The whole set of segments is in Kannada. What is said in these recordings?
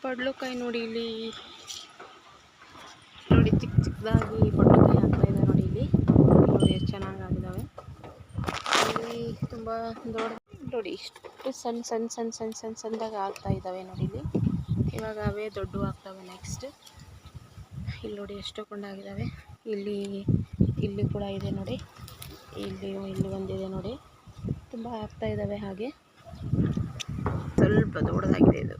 ಪಡ್ಲುಕಾಯಿ ನೋಡಿ ಇಲ್ಲಿ ನೋಡಿ ಚಿಕ್ಕ ಚಿಕ್ಕದಾಗಿ ಪಡ್ಲುಕಾಯಿ ಆಗ್ತಾ ಇದೆ ನೋಡಿ ಇಲ್ಲಿ ನೋಡಿ ಎಷ್ಟು ಚೆನ್ನಾಗಿದ್ದಾವೆ. ಇಲ್ಲಿ ತುಂಬ ದೊಡ್ಡ ನೋಡಿ ಇಷ್ಟು ಸಣ್ಣ ಸಣ್ಣ ಸಣ್ಣ ಸಣ್ಣ ಸಣ್ಣ ಸಣ್ಣದಾಗಿ ಆಗ್ತಾ ಇದ್ದಾವೆ ನೋಡಿ ಇಲ್ಲಿ. ಇವಾಗ ಅವೇ ದೊಡ್ಡ ಆಗ್ತವೆ ನೆಕ್ಸ್ಟ್. ಇಲ್ಲಿ ನೋಡಿ ಎಷ್ಟು ಕೊಂಡಾಗಿದ್ದಾವೆ. ಇಲ್ಲಿ ಕೂಡ ಇದೆ ನೋಡಿ, ಇಲ್ಲಿ ಒಂದಿದೆ ನೋಡಿ, ತುಂಬ ಆಗ್ತಾ ಇದ್ದಾವೆ. ಹಾಗೆ ಸ್ವಲ್ಪ ದೊಡ್ಡದಾಗಿದೆ ಇದು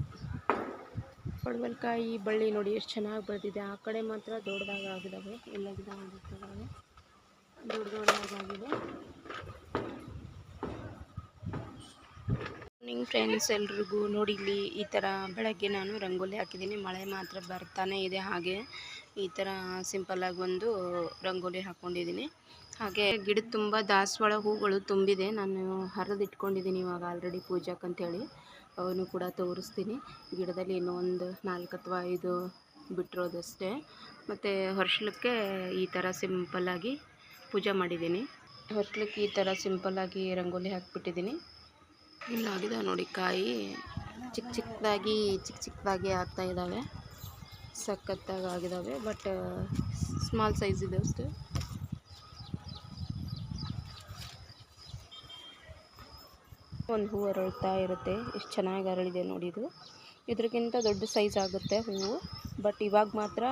ಪಡವಲಕಾಯಿ ಬಳ್ಳಿ ನೋಡಿ ಎಷ್ಟು ಚೆನ್ನಾಗಿ ಬೆಳೆದಿದೆ. ಆ ಕಡೆ ಮಾತ್ರ ದೊಡ್ಡದಾಗಿ ಆಗಿದ್ದಾವೆ, ಎಲ್ಲ ಗಿಡ ಆಗಿದ್ದಾವೆ ದೊಡ್ಡದಾಗಿದೆ. ಮಾರ್ನಿಂಗ್ ಫ್ರೆಂಡ್ಸ್ ಎಲ್ರಿಗೂ. ನೋಡಿ ಇಲ್ಲಿ ಈ ಥರ ಬೆಳಗ್ಗೆ ನಾನು ರಂಗೋಲಿ ಹಾಕಿದ್ದೀನಿ. ಮಳೆ ಮಾತ್ರ ಬರ್ತಾನೆ ಇದೆ. ಹಾಗೆ ಈ ಥರ ಸಿಂಪಲ್ಲಾಗಿ ಒಂದು ರಂಗೋಲಿ ಹಾಕ್ಕೊಂಡಿದ್ದೀನಿ. ಹಾಗೆ ಗಿಡದ ತುಂಬ ದಾಸವಾಳ ಹೂಗಳು ತುಂಬಿದೆ. ನಾನು ಹರಿದಿಟ್ಕೊಂಡಿದ್ದೀನಿ ಇವಾಗ ಆಲ್ರೆಡಿ ಪೂಜಾಕ್ಕಂತೇಳಿ. ಅವನು ಕೂಡ ತೋರಿಸ್ತೀನಿ. ಗಿಡದಲ್ಲಿ ಇನ್ನೂ ಒಂದು 4 ಅಥವಾ 5 ಬಿಟ್ಟಿರೋದಷ್ಟೇ. ಮತ್ತು ಹೊರ್ಶ್ಲಕ್ಕೆ ಈ ಥರ ಸಿಂಪಲ್ಲಾಗಿ ಪೂಜೆ ಮಾಡಿದ್ದೀನಿ. ಹೊರ್ಶ್ಲಕ್ಕೆ ಈ ಥರ ಸಿಂಪಲ್ಲಾಗಿ ರಂಗೋಲಿ ಹಾಕಿಬಿಟ್ಟಿದ್ದೀನಿ. ಇಲ್ಲಾಗಿದೆ ನೋಡಿ ಕಾಯಿ ಚಿಕ್ಕ ಚಿಕ್ಕದಾಗಿ ಆಗ್ತಾ ಇದ್ದಾವೆ. ಸಖತ್ತಾಗಿ ಆಗಿದ್ದಾವೆ, ಬಟ್ ಸ್ಮಾಲ್ ಸೈಜ್ ಇದೆ ಅಷ್ಟೇ. ಒಂದು ಹೂವು ಅರಳ್ತಾ ಇರುತ್ತೆ. ಎಷ್ಟು ಚೆನ್ನಾಗಿ ಅರಳಿದೆ ನೋಡಿ. ಇದ್ರಿಗಿಂತ ದೊಡ್ಡ ಸೈಜ್ ಆಗುತ್ತೆ ಹೂವು, ಬಟ್ ಇವಾಗ ಮಾತ್ರ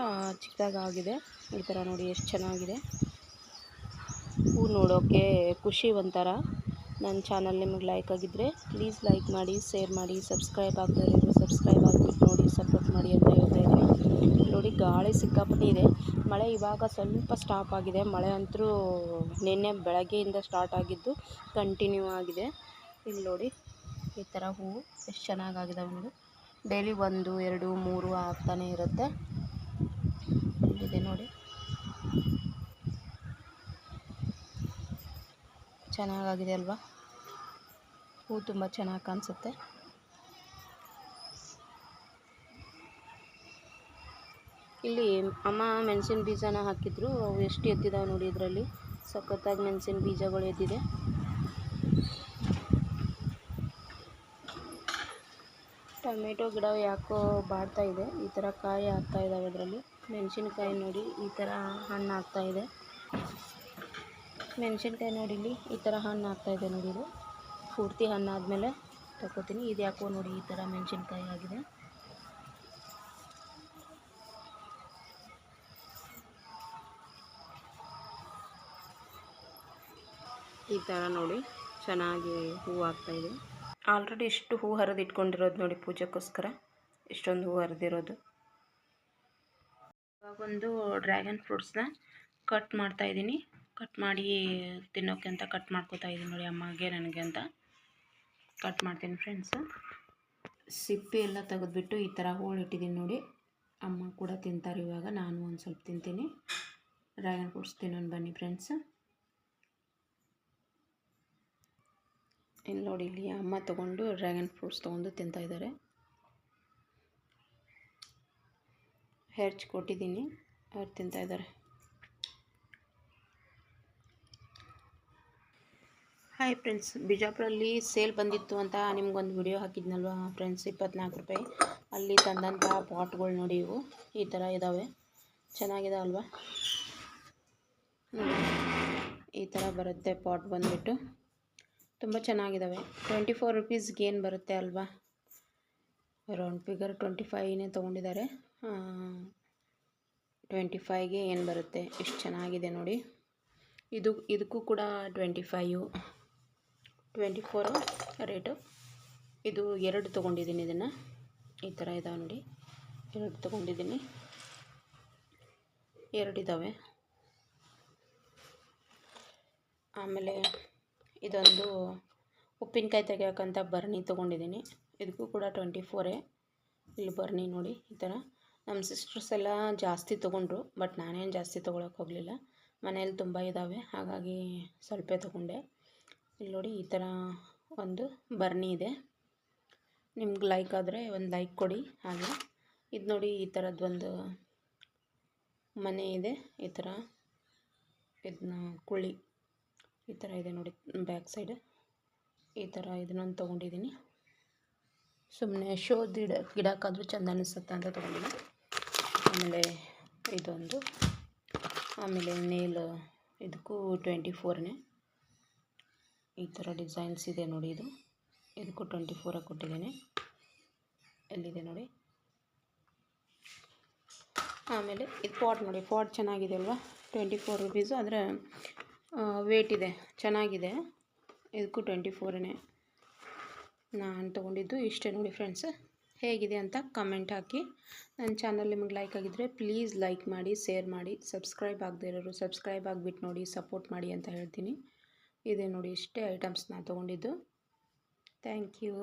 ಚಿಕ್ಕದಾಗಿ ಆಗಿದೆ. ಈ ಥರ ನೋಡಿ ಎಷ್ಟು ಚೆನ್ನಾಗಿದೆ. ಹೂ ನೋಡೋಕ್ಕೆ ಖುಷಿ ಒಂಥರ. ನನ್ನ ಚಾನಲ್ ನಿಮಗೆ ಲೈಕ್ ಆಗಿದ್ದರೆ ಪ್ಲೀಸ್ ಲೈಕ್ ಮಾಡಿ, ಶೇರ್ ಮಾಡಿ, ಸಬ್ಸ್ಕ್ರೈಬ್ ಆಗ್ತಾಯಿದ್ರು ಸಬ್ಸ್ಕ್ರೈಬ್ ಆಗಿಬಿಟ್ಟು ನೋಡಿ, ಸಪೋರ್ಟ್ ಮಾಡಿ ಅಂತ ಹೇಳ್ತಾ ಇದ್ದೀನಿ. ನೋಡಿ ಗಾಳಿ ಸಿಕ್ಕಾಪಟ್ಟೆ ಇದೆ. ಮಳೆ ಇವಾಗ ಸ್ವಲ್ಪ ಸ್ಟಾಪ್ ಆಗಿದೆ. ಮಳೆ ಅಂತೂ ನಿನ್ನೆ ಬೆಳಗ್ಗೆಯಿಂದ ಸ್ಟಾರ್ಟ್ ಆಗಿದ್ದು ಕಂಟಿನ್ಯೂ ಆಗಿದೆ. ಇಲ್ಲಿ ನೋಡಿ ಈ ಥರ ಹೂವು ಎಷ್ಟು ಚೆನ್ನಾಗಾಗಿದ್ದಾವೆ ನೋಡಿ. ಡೈಲಿ 1, 2, 3 ಆಗ್ತಾನೆ ಇರುತ್ತೆ. ಇಲ್ಲಿದೆ ನೋಡಿ, ಚೆನ್ನಾಗಾಗಿದೆ ಅಲ್ವಾ. ಹೂ ತುಂಬ ಚೆನ್ನಾಗಿ ಕಾಣಿಸುತ್ತೆ. ಇಲ್ಲಿ ಅಮ್ಮ ಮೆಣಸಿನ ಬೀಜನ ಹಾಕಿದ್ರು. ಅವು ಎಷ್ಟು ಎದ್ದಿದ್ದಾವೆ ನೋಡಿ. ಇದರಲ್ಲಿ ಸಖತ್ತಾಗಿ ಮೆಣಸಿನ ಬೀಜಗಳು ಎದ್ದಿದೆ. ಟೊಮೆಟೊ ಗಿಡ ಯಾಕೋ ಬಾಡ್ತಾ ಇದೆ. ಈ ಥರ ಕಾಯಿ ಆಗ್ತಾ ಇದ್ದಾವೆ ಅದರಲ್ಲಿ. ಮೆಣಸಿನ್ಕಾಯಿ ನೋಡಿ ಈ ಥರ ಹಣ್ಣು ಆಗ್ತಾ ಇದೆ. ಮೆಣಸಿನ್ಕಾಯಿ ನೋಡಿ ಇಲ್ಲಿ ಈ ಥರ ಹಣ್ಣು ಆಗ್ತಾ ಇದೆ ನೋಡಿ. ಇದು ಪೂರ್ತಿ ಹಣ್ಣಾದಮೇಲೆ ತಗೋತೀನಿ. ಇದು ಯಾಕೋ ನೋಡಿ ಈ ಥರ ಮೆಣಸಿನ್ಕಾಯಿ ಆಗಿದೆ. ಈ ಥರ ನೋಡಿ ಚೆನ್ನಾಗಿ ಹೂವು ಆಗ್ತಾಯಿದೆ. ಆಲ್ರೆಡಿ ಇಷ್ಟು ಹೂ ಹರಿದಿಟ್ಕೊಂಡಿರೋದು ನೋಡಿ ಪೂಜೆಗೋಸ್ಕರ. ಇಷ್ಟೊಂದು ಹೂ ಹರಿದಿರೋದು. ಇವಾಗೊಂದು ಡ್ರ್ಯಾಗನ್ ಫ್ರೂಟ್ಸ್ನ ಕಟ್ ಮಾಡ್ತಾಯಿದ್ದೀನಿ. ಕಟ್ ಮಾಡಿ ತಿನ್ನೋಕ್ಕೆ ಅಂತ ಕಟ್ ಮಾಡ್ಕೋತಾ ಇದ್ದೀನಿ ನೋಡಿ. ಅಮ್ಮಗೆ ನನಗೆ ಅಂತ ಕಟ್ ಮಾಡ್ತೀನಿ ಫ್ರೆಂಡ್ಸು. ಸಿಪ್ಪೆ ಎಲ್ಲ ತೆಗೆದುಬಿಟ್ಟು ಈ ಥರ ಹೋಳು ಇಟ್ಟಿದ್ದೀನಿ ನೋಡಿ. ಅಮ್ಮ ಕೂಡ ತಿಂತಾರೆ ಇವಾಗ. ನಾನು ಒಂದು ಸ್ವಲ್ಪ ತಿಂತೀನಿ. ಡ್ರ್ಯಾಗನ್ ಫ್ರೂಟ್ಸ್ ತಿನ್ನೋಣ ಬನ್ನಿ ಫ್ರೆಂಡ್ಸ್. ಇಲ್ಲಿ ನೋಡಿ, ಇಲ್ಲಿ ಅಮ್ಮ ತೊಗೊಂಡು ಡ್ರ್ಯಾಗನ್ ಫ್ರೂಟ್ಸ್ ತೊಗೊಂಡು ತಿಂತಾಯಿದ್ದಾರೆ. ಹೆರ್ಚ್ ಕೊಟ್ಟಿದ್ದೀನಿ, ಅವ್ರು ತಿಂತಾಯಿದ್ದಾರೆ. ಹಾಯ್ ಫ್ರೆಂಡ್ಸ್, ಬಿಜಾಪುರಲ್ಲಿ ಸೇಲ್ ಬಂದಿತ್ತು ಅಂತ ನಿಮ್ಗೊಂದು ವಿಡಿಯೋ ಹಾಕಿದ್ನಲ್ವ ಫ್ರೆಂಡ್ಸ್, 24 ರೂಪಾಯಿ. ಅಲ್ಲಿ ತಂದಂಥ ಪಾಟ್ಗಳು ನೋಡಿ. ಇವು ಈ ಥರ ಇದ್ದಾವೆ. ಚೆನ್ನಾಗಿದೆ ಅಲ್ವಾ. ಈ ಥರ ಬರುತ್ತೆ ಪಾಟ್ ಬಂದುಬಿಟ್ಟು. ತುಂಬ ಚೆನ್ನಾಗಿದ್ದಾವೆ. 24 ರುಪೀಸ್ಗೆ ಏನು ಬರುತ್ತೆ ಅಲ್ವಾ. Round figure 25ನೇ ತೊಗೊಂಡಿದ್ದಾರೆ. 25ಗೆ ಏನು ಬರುತ್ತೆ. ಎಷ್ಟು ಚೆನ್ನಾಗಿದೆ ನೋಡಿ. ಇದಕ್ಕೂ ಕೂಡ 24 ರೇಟು. ಇದು 2 ತೊಗೊಂಡಿದ್ದೀನಿ. ಇದನ್ನು ಈ ಥರ ಇದ್ದಾವೆ ನೋಡಿ. 2 ತೊಗೊಂಡಿದ್ದೀನಿ. 2 ಇದ್ದಾವೆ. ಆಮೇಲೆ ಇದೊಂದು ಉಪ್ಪಿನಕಾಯಿ ತೆಗಿಯೋಕ್ಕಂತ ಭರಣಿ ತೊಗೊಂಡಿದ್ದೀನಿ. ಇದಕ್ಕೂ ಕೂಡ 24. ಇಲ್ಲಿ ಭರಣಿ ನೋಡಿ ಈ ಥರ. ನಮ್ಮ ಸಿಸ್ಟರ್ಸ್ ಎಲ್ಲ ಜಾಸ್ತಿ ತೊಗೊಂಡ್ರು, ಬಟ್ ನಾನೇನು ಜಾಸ್ತಿ ತೊಗೊಳಕ್ಕೆ ಹೋಗಲಿಲ್ಲ. ಮನೇಲಿ ತುಂಬ ಇದ್ದಾವೆ, ಹಾಗಾಗಿ ಸ್ವಲ್ಪ ತೊಗೊಂಡೆ. ಇಲ್ಲಿ ನೋಡಿ ಈ ಥರ ಒಂದು ಭರಣಿ ಇದೆ. ನಿಮ್ಗೆ ಲೈಕ್ ಆದರೆ ಒಂದು ಲೈಕ್ ಕೊಡಿ. ಹಾಗೆ ಇದು ನೋಡಿ ಈ ಥರದ್ದೊಂದು ಮನೆ ಇದೆ. ಈ ಥರ ಇದನ್ನ ಕುಳ್ಳಿ ಈ ಥರ ಇದೆ ನೋಡಿ ಬ್ಯಾಕ್ ಸೈಡ್. ಈ ಥರ ಇದನ್ನೊಂದು ತೊಗೊಂಡಿದ್ದೀನಿ. ಸುಮ್ಮನೆ ಶೋ ಗಿಡಕ್ಕಾದರೂ ಚೆಂದ ಅನಿಸುತ್ತೆ ಅಂತ ತೊಗೊಂಡಿನಿ. ಆಮೇಲೆ ಇದೊಂದು, ಆಮೇಲೆ ನೇಲ್ ಇದಕ್ಕೂ 24ನೇ ಈ ಥರ ಡಿಸೈನ್ಸ್ ಇದೆ ನೋಡಿ. ಇದಕ್ಕೂ 24 ಕೊಟ್ಟಿದ್ದೇನೆ. ಎಲ್ಲಿದೆ ನೋಡಿ. ಆಮೇಲೆ ಇದು ಪಾಟ್ ನೋಡಿ, ಪಾಟ್ ಚೆನ್ನಾಗಿದೆ ಅಲ್ವಾ. 24 ರುಪೀಸು, ಆದರೆ ವೇಟ್ ಇದೆ, ಚೆನ್ನಾಗಿದೆ. ಇದಕ್ಕೂ 24ನೇ. ನಾನು ತೊಗೊಂಡಿದ್ದು ಇಷ್ಟೇ ನೋಡಿ ಫ್ರೆಂಡ್ಸ್. ಹೇಗಿದೆ ಅಂತ ಕಮೆಂಟ್ ಹಾಕಿ. ನನ್ನ ಚಾನಲ್ ನಿಮಗೆ ಲೈಕ್ ಆಗಿದ್ದರೆ ಪ್ಲೀಸ್ ಲೈಕ್ ಮಾಡಿ, ಶೇರ್ ಮಾಡಿ. ಸಬ್ಸ್ಕ್ರೈಬ್ ಆಗದೇ ಇರೋರು ಸಬ್ಸ್ಕ್ರೈಬ್ ಆಗಿಬಿಟ್ಟು ನೋಡಿ, ಸಪೋರ್ಟ್ ಮಾಡಿ ಅಂತ ಹೇಳ್ತೀನಿ. ಇದೆ ನೋಡಿ, ಇಷ್ಟೇ ಐಟಮ್ಸ್ ನಾನು ತೊಗೊಂಡಿದ್ದು. Thank you.